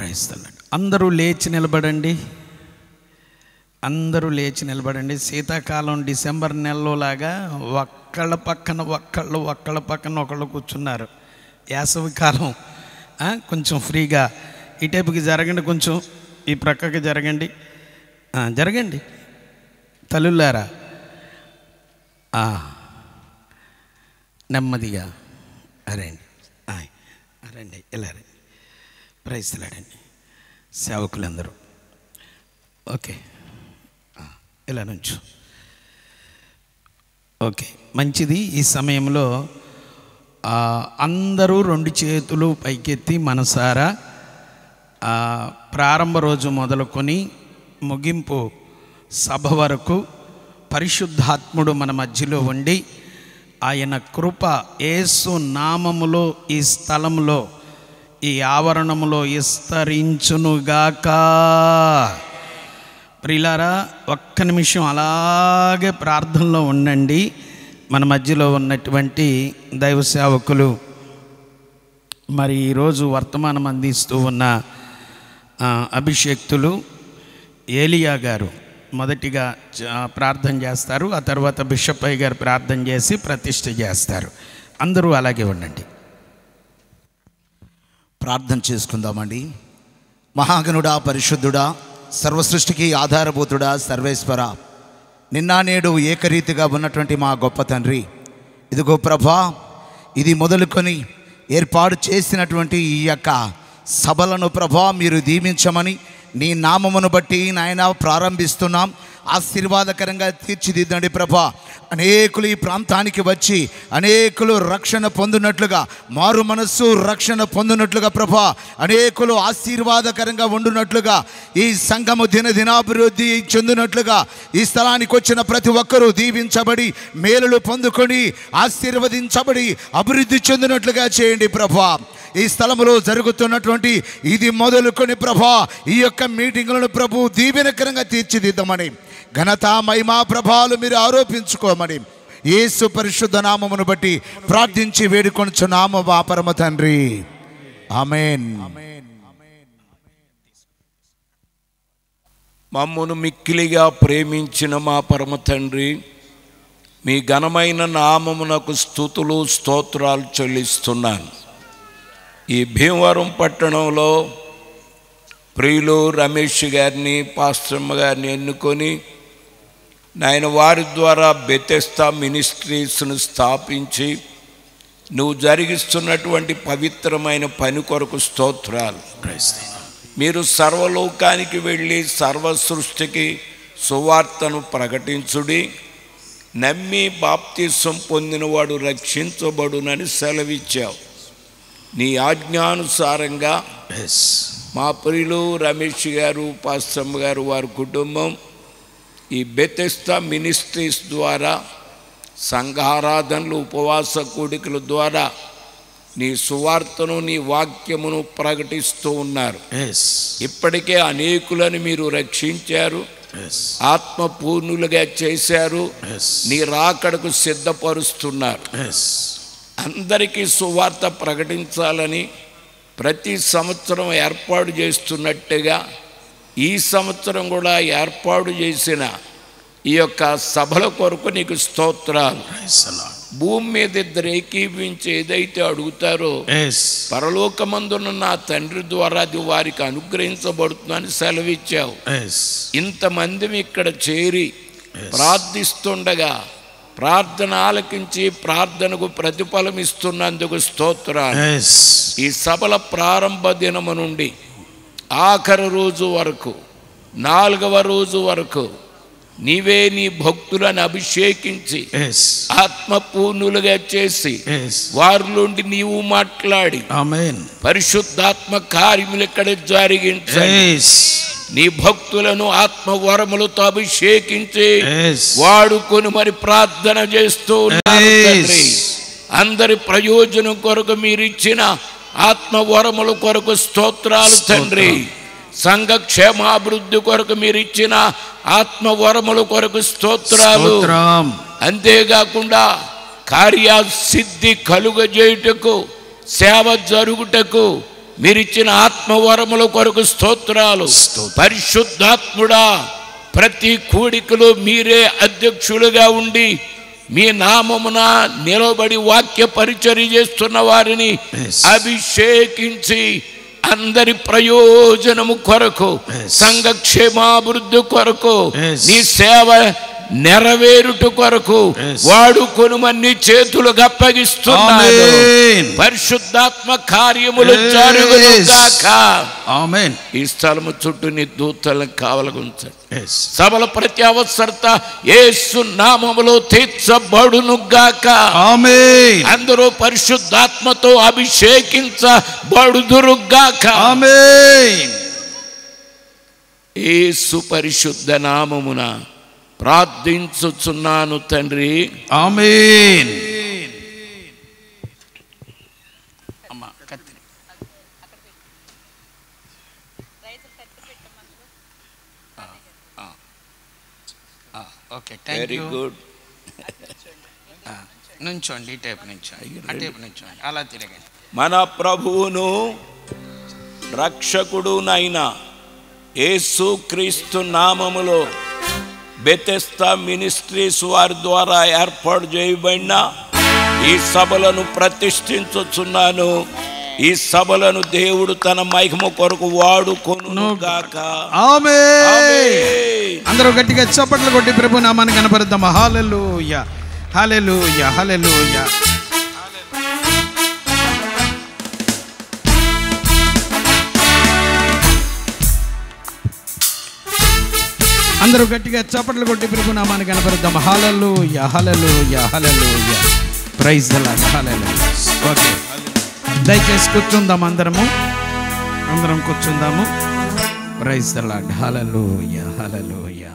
Praise the lord. అందరూ లేచి నిలబడండి. అందరూ లేచి నిలబడండి. శీతాకాలం డిసెంబర్ నెలలోలాగా ఒక్కళ్ళ పక్కన ఒకళ్ళు కూర్చున్నారు. వేసవికాలం కొంచెం ఫ్రీగా ఈ టైపుకి జరగండి, కొంచెం ఈ ప్రక్కకి జరగండి, జరగండి తల్లులారా, నెమ్మదిగా రండి, రండి, ఇలా రండి. Praise the lord. సేవకులందరూ ఓకే, ఇలా నుంచు. ఓకే, మంచిది. ఈ సమయంలో అందరూ 2 చేతులు పైకెత్తి మనసారా ప్రారంభ రోజు మొదలుకొని ముగింపు సభ వరకు పరిశుద్ధాత్ముడు మన మధ్యలో ఉండి ఆయన కృప యేసు నామములో ఈ స్థలములో ఈ ఆవరణములో విస్తరించునుగాక. ప్రియులారా, ఒక్క నిమిషం అలాగే ప్రార్థనలో ఉండండి. మన మధ్యలో ఉన్నటువంటి దైవ సేవకులు మరి ఈరోజు వర్తమానం అందిస్తూ ఉన్న అభిషేక్తులు ఏలియా గారు మొదటిగా ప్రార్థన చేస్తారు. ఆ తర్వాత బిషప్ అయ్య గారు ప్రార్థన చేసి ప్రతిష్ఠ చేస్తారు. అందరూ అలాగే ఉండండి. ప్రార్థన చేసుకుందామండి. మహాగణుడా, పరిశుద్ధుడా, సర్వసృష్టికి ఆధారభూతుడా, సర్వేశ్వర, నిన్న నేడు ఏకరీతిగా ఉన్నటువంటి మా గొప్ప తండ్రి, ఇదిగో ప్రభా, ఇది మొదలుకొని ఏర్పాటు చేసినటువంటి ఈ యొక్క సభలను ప్రభా మీరు దీవించమని నీ నామమును బట్టి నాయన ప్రారంభిస్తున్నాం. ఆశీర్వాదకరంగా తీర్చిదిద్దండి ప్రభా. అనేకులు ఈ ప్రాంతానికి వచ్చి అనేకులు రక్షణ పొందినట్లుగా, మారు మనస్సు రక్షణ పొందినట్లుగా ప్రభా, అనేకులు ఆశీర్వాదకరంగా ఉండునట్లుగా, ఈ సంఘము దినాభివృద్ధి చెందినట్లుగా, ఈ స్థలానికి వచ్చిన ప్రతి ఒక్కరూ దీవించబడి మేలులు పొందుకొని ఆశీర్వదించబడి అభివృద్ధి చెందినట్లుగా చేయండి ప్రభా. ఈ స్థలంలో జరుగుతున్నటువంటి ఇది మొదలుకొని ప్రభా ఈ యొక్క మీటింగులను ప్రభు దీవెనకరంగా తీర్చిదిద్దామని, ఘనత మహిమా ప్రభావాలు మీరు ఆరోపించుకోమని యేసు పరిశుద్ధ నామమును బట్టి ప్రార్థించి వేడుకొనుచున్నాము మా పరమ తండ్రి. ఆమేన్. మమ్మను మిక్కిలిగా ప్రేమించిన మా పరమ తండ్రి, మీ ఘనమైన నామమునకు స్తుతులు స్తోత్రాలు చెల్లిస్తున్నాను. ఈ భీమవరం పట్టణంలో ప్రియులు రమేష్ గారిని, పాస్టర్మ గారిని ఎన్నుకొని నాయన వారి ద్వారా బెతెస్తా మినిస్ట్రీస్ను స్థాపించి నువ్వు జరిగిస్తున్నటువంటి పవిత్రమైన పని కొరకు స్తోత్రాలు. మీరు సర్వలోకానికి వెళ్ళి సర్వ సృష్టికి సువార్తను ప్రకటించుడి, నమ్మి బాప్తిసం పొందినవాడు రక్షించబడునని సెలవిచ్చావు. నీ ఆజ్ఞానుసారంగా మా ప్రియులు రమేష్ గారు, పాస్టమ్మ గారు, వారి కుటుంబం ఈ బెతెస్తా మినిస్ట్రీస్ ద్వారా సంఘారాధనలు, ఉపవాస కూడికల ద్వారా నీ సువార్తను, నీ వాక్యమును ప్రకటిస్తూ ఉన్నారు. ఇప్పటికే అనేకులను మీరు రక్షించారు, ఆత్మపూర్ణులుగా చేశారు, నీ రాకడకు సిద్ధపరుస్తున్నారు. అందరికీ సువార్త ప్రకటించాలని ప్రతి సంవత్సరం ఏర్పాటు చేస్తున్నట్టుగా ఈ సంవత్సరం కూడా ఏర్పాటు చేసిన ఈ యొక్క సభల కొరకు నీకు స్తోత్రాలు. భూమి మీద ఇద్దరు ఏకీవించి ఏదైతే అడుగుతారో పరలోకమందున్న నా తండ్రి ద్వారా అది వారికి అనుగ్రహించబడుతుందని సెలవిచ్చావు. ఇంతమంది ఇక్కడ చేరి ప్రార్థిస్తుండగా ప్రార్థన ఆలకించి ప్రార్థనకు ప్రతిఫలం ఇస్తున్నందుకు స్తోత్రాలు. ఈ సభల ప్రారంభ దినము నుండి ఆఖరి రోజు వరకు, 4వ రోజు వరకు నీవే నీ భక్తులను అభిషేకించి ఆత్మపూర్ణులుగా చేసి వారి నుండి నీవు మాట్లాడి పరిశుద్ధాత్మ కార్యములు ఇక్కడ జరిగించండి. నీ భక్తులను ఆత్మవరములతో అభిషేకించి వాడుకొని మరి ప్రార్థన చేస్తూ ఉన్నారు తండ్రి. అందరి ప్రయోజనం కొరకు మీరు ఇచ్చిన ఆత్మవరముల కొరకు స్తోత్రాలు తండ్రి. సంఘ క్షేమాభివృద్ధి కొరకు మీరు ఇచ్చిన ఆత్మవరముల కొరకు స్తోత్రాలు. అంతేకాకుండా కార్యసిద్ధి కలుగజేయుటకు, సేవ జరుగుటకు మీరిచ్చిన ఆత్మవరముల కొరకు స్తోత్రాలు. పరిశుద్ధాత్ముడా, ప్రతి కూడికలో మీరే అధ్యక్షులుగా ఉండి మీ నామమున నిలబడి వాక్య పరిచర్య చేస్తున్న వారిని అభిషేకించి అందరి ప్రయోజనము కొరకు, సంఘ క్షేమాభివృద్ధి కొరకు, నీ సేవ నెరవేరుట కొరకు వాడుకొనుమని చేతులకు అప్పగిస్తున్నాను. పరిశుద్ధాత్మ కార్యములు జరుగును గాక. ఆమేన్. ఈ స్థలము చుట్టూ నీ దూతలను కావలగుంచండి. సభల ప్రతి అవసరత యేసు నామములో తీర్చబడును గాక. ఆమేన్. అందరూ పరిశుద్ధాత్మతో అభిషేకించబడుదురు గాక. ఆమేన్. యేసు పరిశుద్ధ నామమున ప్రార్థించుచున్నాను తండ్రి. ఆమేన్. Very good. నుంచోండి, ఈ టైప్ నుంచోండి, ఆ టైప్ నుంచోండి, అలా తిరగండి. మన ప్రభువును రక్షకుడునైన యేసుక్రీస్తు నామములో బెతెస్దా మినిస్ట్రీస్ వారి ద్వారా ఏర్పాటు చేయబడిన ఈ సభలను ప్రతిష్ఠించుచున్నాను. ఈ సభలను దేవుడు తన మహిమ కొరకు వాడుకొనును గాక. ఆమేన్. అందరూ గట్టిగా చప్పట్లు కొట్టి ప్రభు నామాన్ని కనపరుద్దాం. హల్లెలూయా, హల్లెలూయా, హల్లెలూయా. అందరూ గట్టిగా చప్పట్లు కొట్టి ప్రభు నామాన్ని కనపరుద్దాం. Hallelujah, hallelujah, hallelujah. Praise the lord. Hallelujah. Okay, దయచేసి కూర్చుందాం. అందరం కూర్చుందాము. Praise the lord. Hallelujah, hallelujah.